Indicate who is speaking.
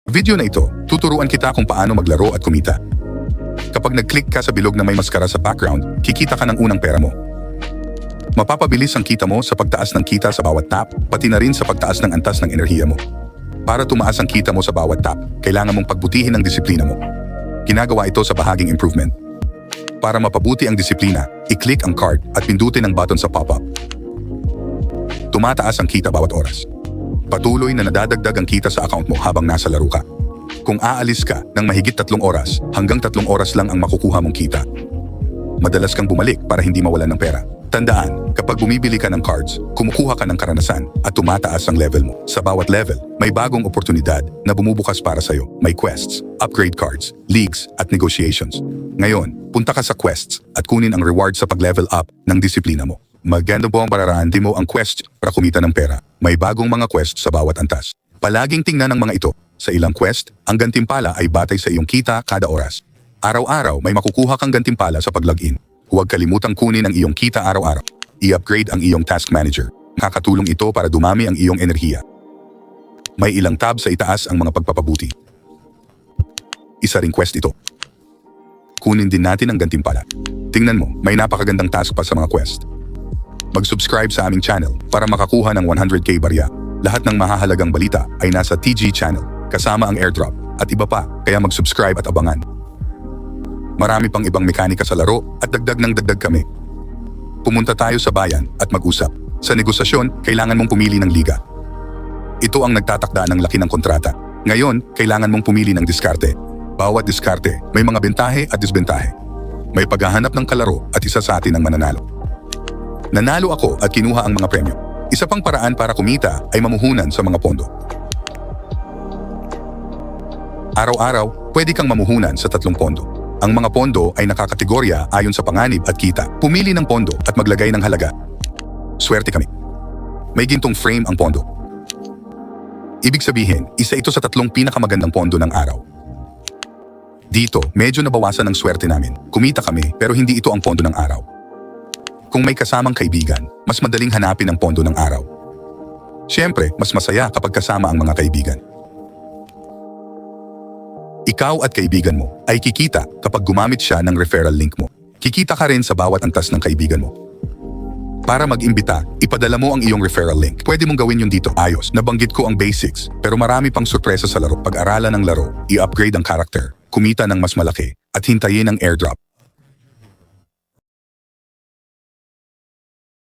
Speaker 1: Video na ito, tuturuan kita kung paano maglaro at kumita. Kapag nag-click ka sa bilog na may maskara sa background, kikita ka ng unang pera mo. Mapapabilis ang kita mo sa pagtaas ng kita sa bawat tap, pati na rin sa pagtaas ng antas ng enerhiya mo. Para tumaas ang kita mo sa bawat tap, kailangan mong pagbutihin ang disiplina mo. Ginagawa ito sa bahaging improvement. Para mapabuti ang disiplina, i-click ang card at pindutin ang button sa pop-up. Tumataas ang kita bawat oras. Patuloy na nadadagdag ang kita sa account mo habang nasa laro ka. Kung aalis ka ng mahigit 3 oras, hanggang 3 oras lang ang makukuha mong kita. Madalas kang bumalik para hindi mawalan ng pera. Tandaan, kapag bumibili ka ng cards, kumukuha ka ng karanasan at tumataas ang level mo. Sa bawat level, may bagong oportunidad na bumubukas para sa'yo. May quests, upgrade cards, leagues at negotiations. Ngayon, punta ka sa quests at kunin ang reward sa pag-level up ng disiplina mo. Maganda po ang pararaan mo ang quest para kumita ng pera. May bagong mga quest sa bawat antas. Palaging tingnan ang mga ito. Sa ilang quest, ang gantimpala ay batay sa iyong kita kada oras. Araw-araw may makukuha kang gantimpala sa pag-login. Huwag kalimutang kunin ang iyong kita araw-araw. I-upgrade ang iyong task manager. Nakakatulong ito para dumami ang iyong enerhiya. May ilang tab sa itaas ang mga pagpapabuti. Isa ring quest ito. Kunin din natin ang gantimpala. Tingnan mo, may napakagandang task pa sa mga quest. Mag-subscribe sa aming channel para makakuha ng 100k barya. Lahat ng mahahalagang balita ay nasa TG channel, kasama ang airdrop at iba pa, kaya mag-subscribe at abangan. Marami pang ibang mekanika sa laro at dagdag ng dagdag kami. Pumunta tayo sa bayan at mag-usap. Sa negosasyon, kailangan mong pumili ng liga. Ito ang nagtatakda ng laki ng kontrata. Ngayon, kailangan mong pumili ng diskarte. Bawat diskarte, may mga bentahe at disbentahe. May paghahanap ng kalaro at isa sa atin ang mananalo. Nanalo ako at kinuha ang mga premyo. Isa pang paraan para kumita ay mamuhunan sa mga pondo. Araw-araw, pwede kang mamuhunan sa 3 pondo. Ang mga pondo ay nakakategorya ayon sa panganib at kita. Pumili ng pondo at maglagay ng halaga. Swerte kami. May gintong frame ang pondo. Ibig sabihin, isa ito sa 3 pinakamagandang pondo ng araw. Dito, medyo nabawasan ang swerte namin. Kumita kami pero hindi ito ang pondo ng araw. Kung may kasamang kaibigan, mas madaling hanapin ang pondo ng araw. Siyempre, mas masaya kapag kasama ang mga kaibigan. Ikaw at kaibigan mo ay kikita kapag gumamit siya ng referral link mo. Kikita ka rin sa bawat antas ng kaibigan mo. Para mag-imbita, ipadala mo ang iyong referral link. Pwede mong gawin yun dito. Ayos, nabanggit ko ang basics, pero marami pang sorpresa sa laro. Pag-aralan ng laro, i-upgrade ang character, kumita ng mas malaki, at hintayin ang airdrop.